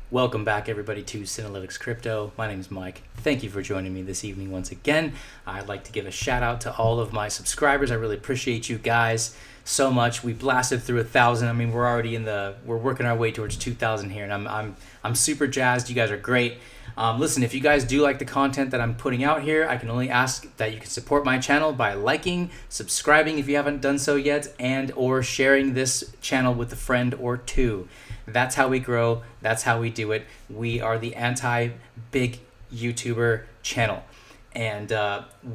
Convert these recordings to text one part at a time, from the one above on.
Welcome back, everybody, to LYXE Crypto. My name is Mike. Thank you for joining me this evening once again. I'd like to give a shout out to all of my subscribers. I really appreciate you guys so much. We blasted through 1,000. I mean, we're working our way towards 2,000 here, and I'm super jazzed. You guys are great. Listen, if you guys do like the content that I'm putting out here, I can only ask that you can support my channel by liking, subscribing if you haven't done so yet, and or sharing this channel with a friend or two. That's how we grow. That's how we do it. We are the anti-big YouTuber channel. And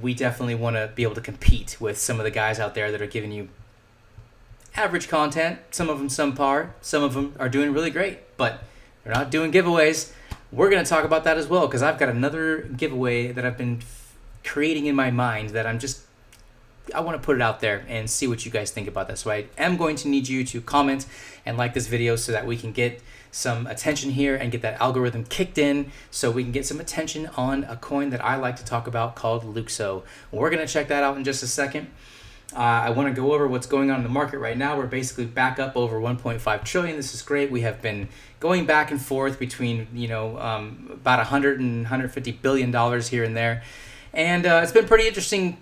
we definitely want to be able to compete with some of the guys out there that are giving you average content. Some of them subpar. Some of them are doing really great, but they're not doing giveaways. We're going to talk about that as well, because I've got another giveaway that I've been creating in my mind that I want to put it out there and see what you guys think about that. So I am going to need you to comment and like this video so that we can get some attention here and get that algorithm kicked in so we can get some attention on a coin that I like to talk about called Lukso. We're going to check that out in just a second. I want to go over what's going on in the market right now. We're basically back up over 1.5 trillion. This is great. We have been going back and forth between, about 100 and 150 billion dollars here and there. And it's been a pretty interesting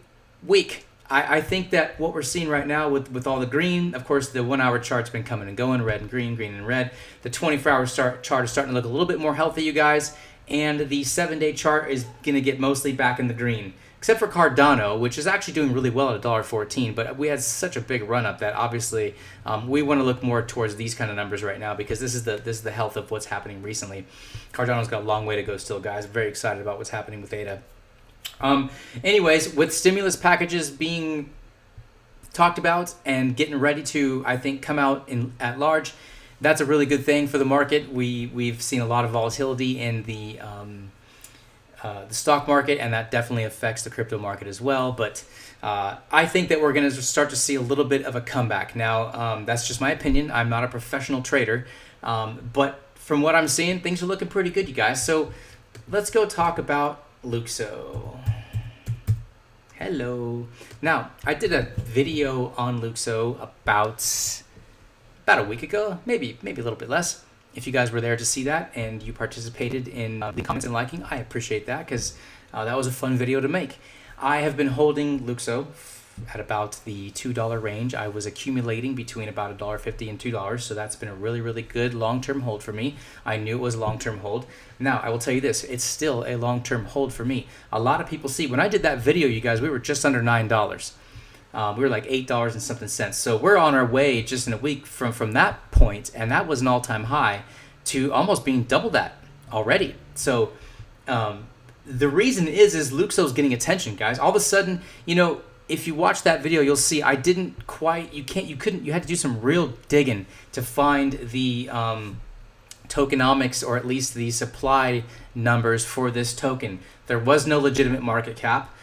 week. I think that what we're seeing right now with all the green, of course, the 1 hour chart's been coming and going, red and green, green and red. The 24-hour chart is starting to look a little bit more healthy, you guys. And the 7-day chart is going to get mostly back in the green, except for Cardano, which is actually doing really well at $1.14. But we had such a big run up that obviously we want to look more towards these kind of numbers right now, because this is the health of what's happening recently. Cardano's got a long way to go still, guys. Very excited about what's happening with ADA. Anyways, with stimulus packages being talked about and getting ready to, I think, come out at large, that's a really good thing for the market. We've seen a lot of volatility in the stock market, and that definitely affects the crypto market as well. But I think that we're going to start to see a little bit of a comeback. Now, that's just my opinion. I'm not a professional trader, but from what I'm seeing, things are looking pretty good, you guys. So let's go talk about Lukso. Hello. Now, I did a video on Lukso about a week ago, maybe a little bit less. If you guys were there to see that and you participated in the comments and liking, I appreciate that, because that was a fun video to make. I have been holding Lukso at about the $2 range. I was accumulating between about $1.50 and $2, so that's been a really, really good long-term hold for me. I knew it was a long-term hold. Now, I will tell you this, it's still a long-term hold for me. A lot of people see, when I did that video, you guys, we were just under $9. We were like $8 and something cents. So we're on our way just in a week from that point, and that was an all-time high, to almost being double that already. So the reason is Luxo's getting attention, guys. All of a sudden, if you watch that video, you'll see I didn't quite, you had to do some real digging to find the tokenomics, or at least the supply numbers for this token. There was no legitimate market cap.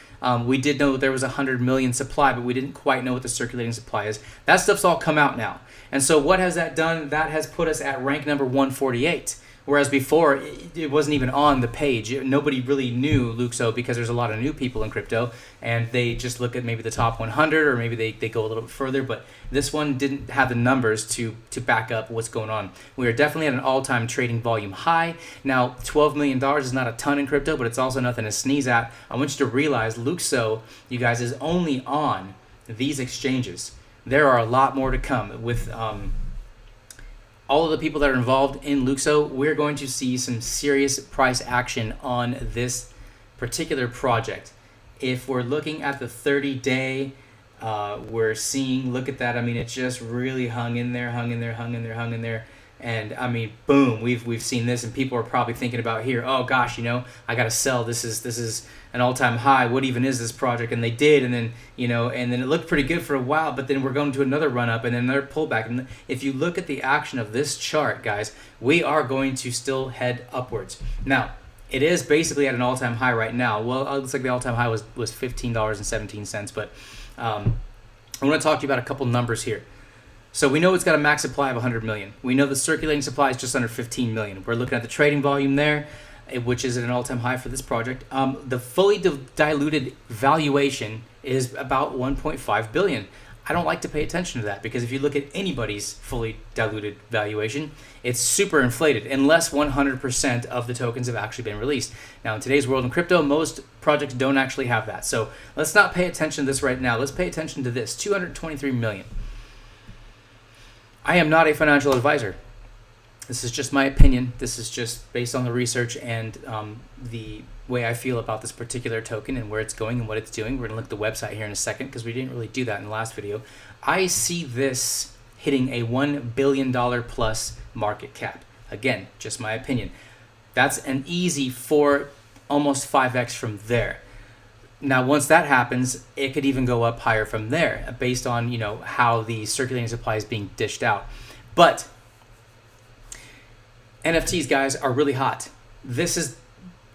We did know there was 100 million supply, but we didn't quite know what the circulating supply is. That stuff's all come out now. And so what has that done? That has put us at rank number 148. Whereas before, it wasn't even on the page. Nobody really knew Lukso, because there's a lot of new people in crypto, and they just look at maybe the top 100, or maybe they go a little bit further. But this one didn't have the numbers to back up what's going on. We are definitely at an all-time trading volume high. Now, $12 million is not a ton in crypto, but it's also nothing to sneeze at. I want you to realize Lukso, you guys, is only on these exchanges. There are a lot more to come with all of the people that are involved in Lukso. We're going to see some serious price action on this particular project. If we're looking at the 30-day, we're seeing, look at that. I mean, it just really hung in there. And I mean, boom, we've seen this, and people are probably thinking about here, oh gosh, I got to sell. This is an all-time high. What even is this project? And they did, and then and then it looked pretty good for a while, but then we're going to another run up and then another pullback. And if you look at the action of this chart, guys, we are going to still head upwards. Now, it is basically at an all-time high right now. Well, it looks like the all-time high was $15.17, but I want to talk to you about a couple numbers here. So we know it's got a max supply of 100 million. We know the circulating supply is just under 15 million. We're looking at the trading volume there, which is at an all-time high for this project. The fully diluted valuation is about 1.5 billion. I don't like to pay attention to that, because if you look at anybody's fully diluted valuation, it's super inflated unless 100% of the tokens have actually been released. Now, in today's world in crypto, most projects don't actually have that. So let's not pay attention to this right now. Let's pay attention to this, 223 million. I am not a financial advisor. This is just my opinion. This is just based on the research and the way I feel about this particular token and where it's going and what it's doing. We're going to look at the website here in a second, because we didn't really do that in the last video. I see this hitting a $1 billion plus market cap. Again, just my opinion. That's an easy almost 5x from there. Now, once that happens, it could even go up higher from there based on, how the circulating supply is being dished out. But NFTs, guys, are really hot. This is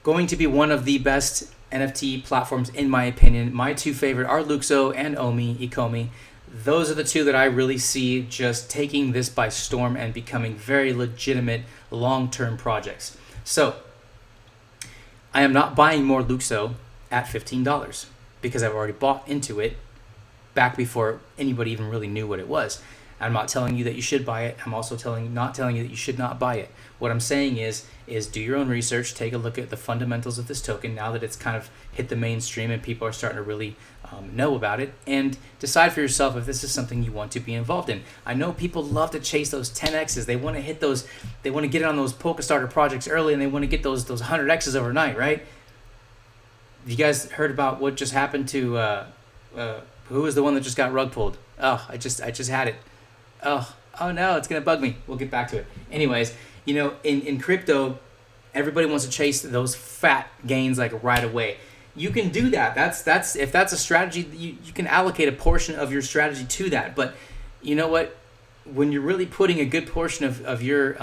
going to be one of the best NFT platforms, in my opinion. My two favorite are Lukso and Ecomi. Those are the two that I really see just taking this by storm and becoming very legitimate long-term projects. So I am not buying more Lukso at $15 because I've already bought into it back before anybody even really knew what it was. I'm not telling you that you should buy it. I'm also not telling you that you should not buy it. What I'm saying is do your own research, take a look at the fundamentals of this token now that it's kind of hit the mainstream and people are starting to really know about it, and decide for yourself if this is something you want to be involved in. I know people love to chase those 10x's. They want to hit those, they want to get on those Polka Starter projects early, and they want to get those 100x's overnight, right? You guys heard about what just happened to who was the one that just got rug pulled? Oh, I just had it. Oh no, it's gonna bug me. We'll get back to it. Anyways, in crypto, everybody wants to chase those fat gains like right away. You can do that. That's if that's a strategy, you can allocate a portion of your strategy to that. But you know what? When you're really putting a good portion of your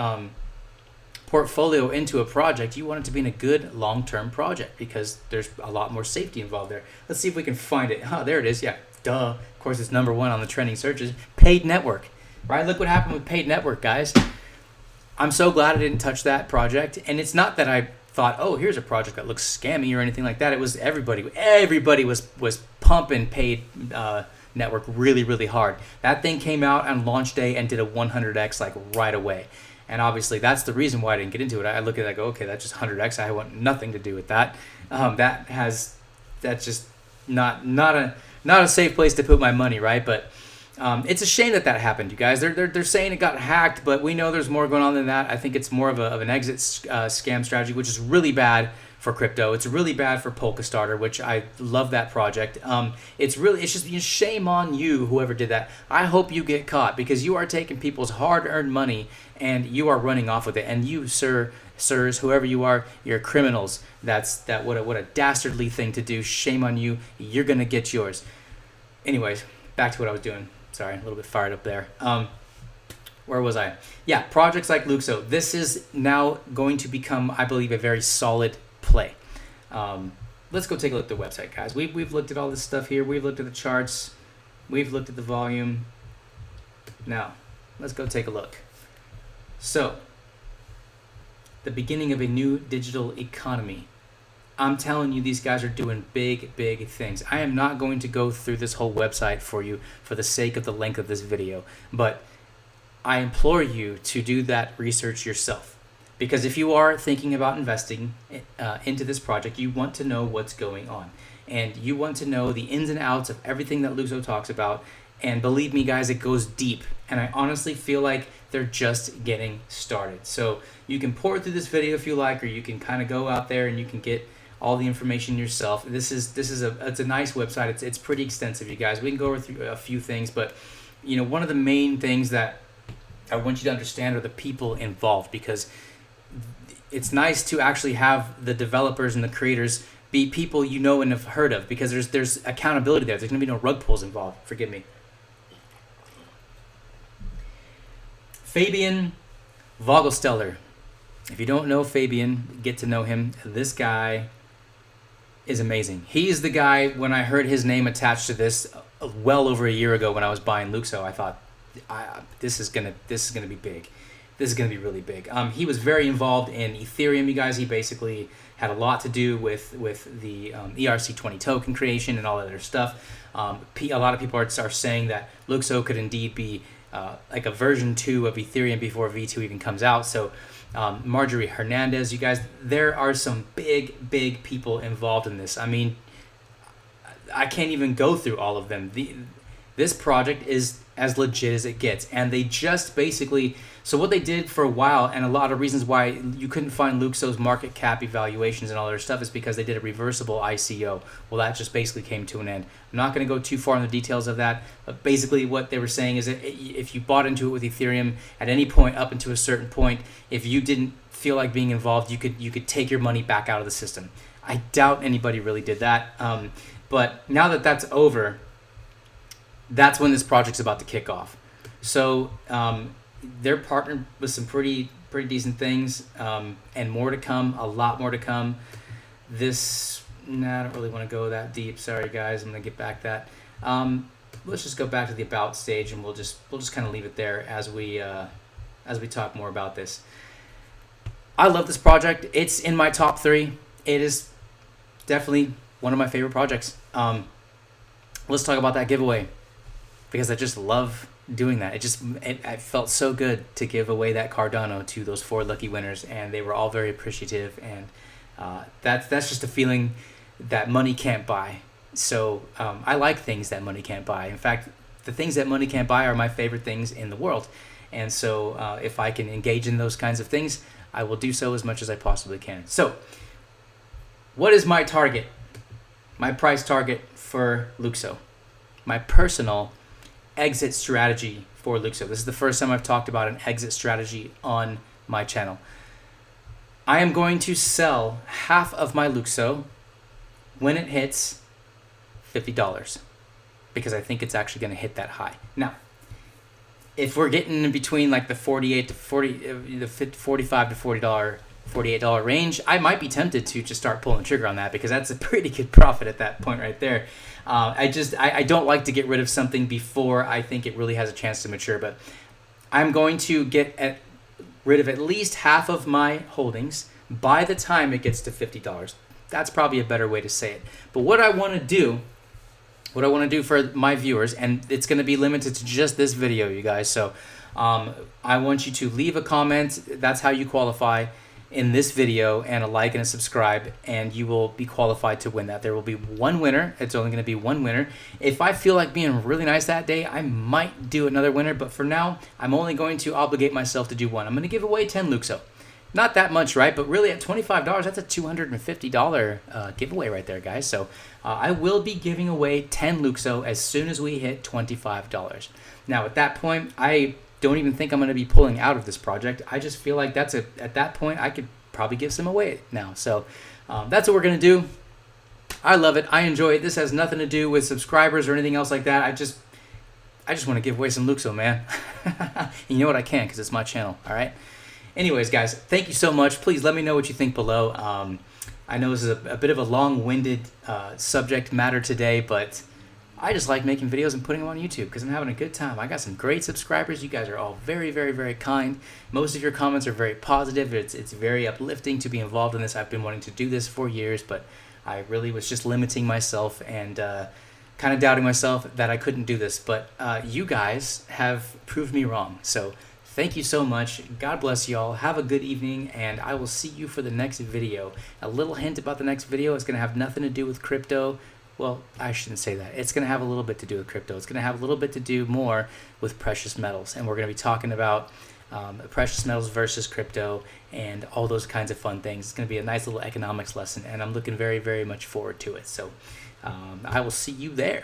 portfolio into a project, you want it to be in a good long-term project, because there's a lot more safety involved there. Let's see if we can find it. Oh, there it is. Yeah, duh. Of course, it's number one on the trending searches. Paid network. Right? Look what happened with Paid Network, guys. I'm so glad I didn't touch that project. And it's not that I thought, oh, here's a project that looks scammy or anything like that. It was everybody was pumping Paid Network really, really hard. That thing came out on launch day and did a 100x like right away. And obviously that's the reason why I didn't get into it. I look at it, I go, okay, that's just 100x. I want nothing to do with that. That's just not a safe place to put my money, right? But it's a shame that happened, you guys. They're saying it got hacked, but we know there's more going on than that. I think it's more of an exit scam strategy, which is really bad for crypto. It's really bad for Polka Starter, which I love that project. It's just shame on you, whoever did that. I hope you get caught, because you are taking people's hard-earned money and you are running off with it. And you, sirs, whoever you are, you're criminals. What a dastardly thing to do. Shame on you. You're gonna get yours. Anyways, back to what I was doing. Sorry, a little bit fired up there. Where was I? Yeah, projects like Lukso. This is now going to become, I believe, a very solid play. Let's go take a look at the website, guys. We've looked at all this stuff here. We've looked at the charts. We've looked at the volume. Now, let's go take a look. So, the beginning of a new digital economy. I'm telling you, these guys are doing big, big things. I am not going to go through this whole website for you for the sake of the length of this video, but I implore you to do that research yourself. Because if you are thinking about investing into this project, you want to know what's going on. And you want to know the ins and outs of everything that Lukso talks about. And believe me, guys, it goes deep. And I honestly feel like they're just getting started. So you can pour through this video if you like, or you can kind of go out there and you can get all the information yourself. It's a nice website. It's pretty extensive, you guys. We can go through a few things, but one of the main things that I want you to understand are the people involved, because it's nice to actually have the developers and the creators be people you know and have heard of, because there's accountability there. There's gonna be no rug pulls involved. Forgive me. Fabian Vogelsteller. If you don't know Fabian, get to know him. This guy is amazing. He's the guy, when I heard his name attached to this well over a year ago when I was buying Lukso, I thought this is gonna be big. this is going to be really big. He was very involved in Ethereum, you guys. He basically had a lot to do with the ERC20 token creation and all that other stuff. A lot of people are saying that Lukso could indeed be like a version 2 of Ethereum before V2 even comes out. So Marjorie Hernandez, you guys, there are some big people involved in this. I mean, I can't even go through all of them. This project is as legit as it gets, and they just basically, so what they did for a while, and a lot of reasons why you couldn't find Luxo's market cap evaluations and all their stuff, is because they did a reversible ICO. Well, that just basically came to an end. I'm not going to go too far in the details of that, but basically what they were saying is that if you bought into it with Ethereum at any point up into a certain point, if you didn't feel like being involved, you could take your money back out of the system. I doubt anybody really did that, but now that that's over, that's when this project's about to kick off. So they're partnered with some pretty decent things, and more to come, a lot more to come. I don't really want to go that deep. Sorry guys, I'm gonna get back that. Let's just go back to the about stage, and we'll just kind of leave it there as we talk more about this. I love this project. It's in my top 3. It is definitely one of my favorite projects. Let's talk about that giveaway, because I just love doing that. It felt so good to give away that Cardano to those 4 lucky winners, and they were all very appreciative, and that's just a feeling that money can't buy. So I like things that money can't buy. In fact, the things that money can't buy are my favorite things in the world, and so if I can engage in those kinds of things, I will do so as much as I possibly can. So what is my target? My price target for Lukso? My personal exit strategy for Lukso. This is the first time I've talked about an exit strategy on my channel. I am going to sell half of my Lukso when it hits $50, because I think it's actually going to hit that high. Now, if we're getting in between like the $45 to $48 range, I might be tempted to just start pulling the trigger on that, because that's a pretty good profit at that point right there. I don't like to get rid of something before I think it really has a chance to mature, but I'm going to get rid of at least half of my holdings by the time it gets to $50. That's probably a better way to say it. But what I want to do for my viewers, and it's going to be limited to just this video, you guys, so I want you to leave a comment. That's how you qualify in this video, and a like and a subscribe, and you will be qualified to win that. There will be one winner. It's only going to be one winner. If I feel like being really nice that day, I might do another winner, but for now, I'm only going to obligate myself to do one. I'm going to give away 10 Lukso. Not that much, right? But really at $25, that's a $250 giveaway right there, guys. So I will be giving away 10 Lukso as soon as we hit $25. Now, at that point, I don't even think I'm going to be pulling out of this project. I just feel like at that point, I could probably give some away now. So that's what we're going to do. I love it. I enjoy it. This has nothing to do with subscribers or anything else like that. I just want to give away some Lukso, man. And you know what? I can, because it's my channel, all right? Anyways, guys, thank you so much. Please let me know what you think below. I know this is a bit of a long-winded subject matter today, but I just like making videos and putting them on YouTube because I'm having a good time. I got some great subscribers. You guys are all very, very, very kind. Most of your comments are very positive. It's very uplifting to be involved in this. I've been wanting to do this for years, but I really was just limiting myself and kind of doubting myself that I couldn't do this. But you guys have proved me wrong. So thank you so much. God bless y'all. Have a good evening, and I will see you for the next video. A little hint about the next video. It's going to have nothing to do with crypto. Well, I shouldn't say that. It's going to have a little bit to do with crypto. It's going to have a little bit to do more with precious metals. And we're going to be talking about precious metals versus crypto and all those kinds of fun things. It's going to be a nice little economics lesson, and I'm looking very, very much forward to it. So I will see you there.